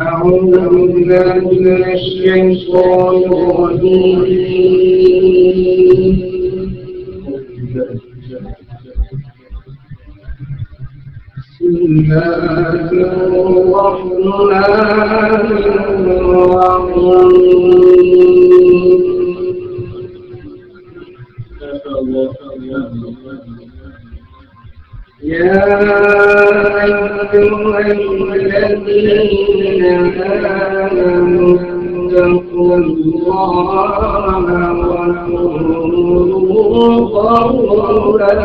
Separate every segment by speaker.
Speaker 1: أعوذ بالله من الشيطان الرجيم. بسم الله الرحمن الرحيم. يا أيها الذين آمنوا اتقوا الله وقولوا قولا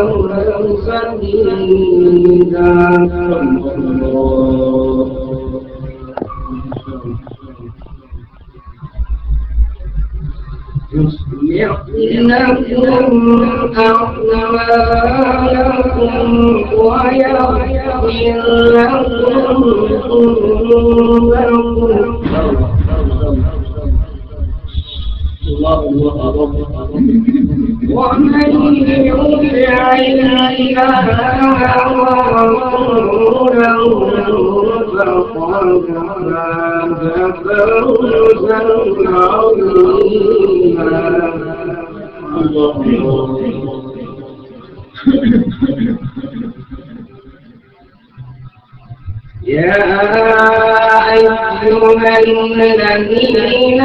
Speaker 1: سديدا يصلح لكم أعمالكم ويغفر لكم ذنوبكم ومن يطع الله ورسوله فقد فاز فوزا عظيما. يا أيها الذين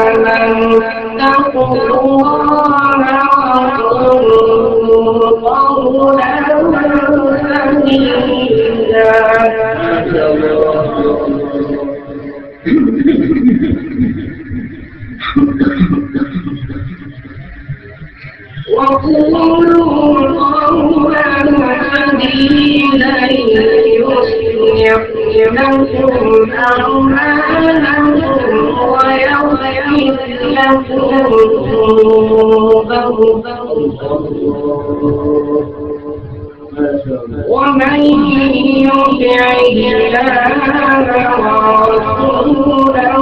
Speaker 1: آمنوا اتقوا الله وقولوا قولا سديدا لكم أعمالكم ويغفر لكم ذنوبكم ومن يطع الله ورسوله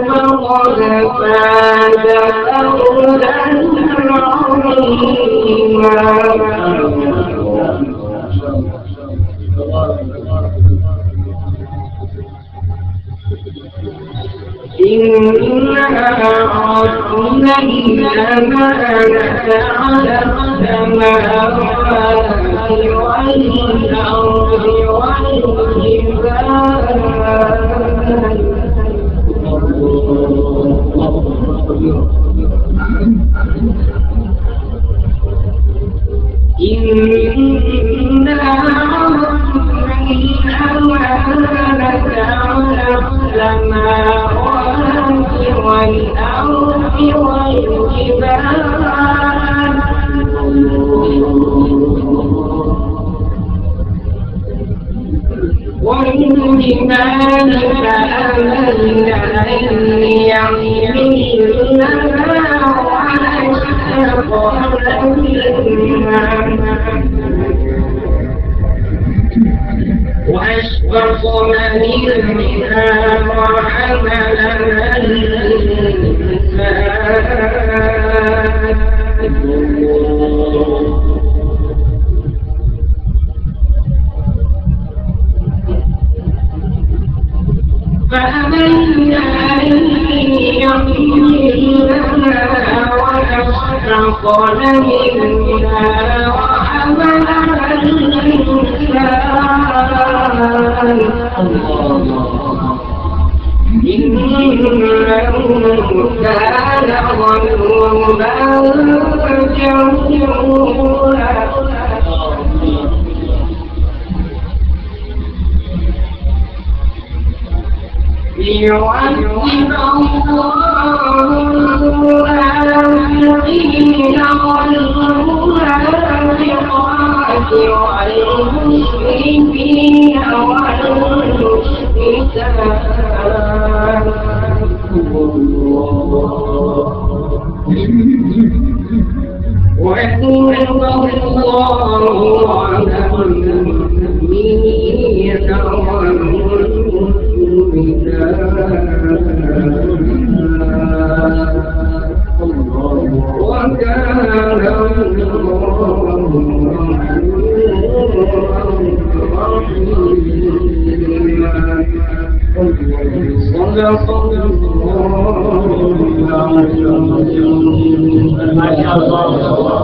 Speaker 1: فقد فاز فوزا عظيما. إنا عرضنا الأمانة على السماوات والأرض والجبال فأملنا أن يحملنها وأشفقن منها وحملها الإنسان فأملنا أن يحملنها وأشفقن منها وحملها الإنسان إنه كان ظلوما جهولا ليعذب المنافقين والمنافقات والمشركين والمشركات ويتوب الله على المؤمنين صدق الله.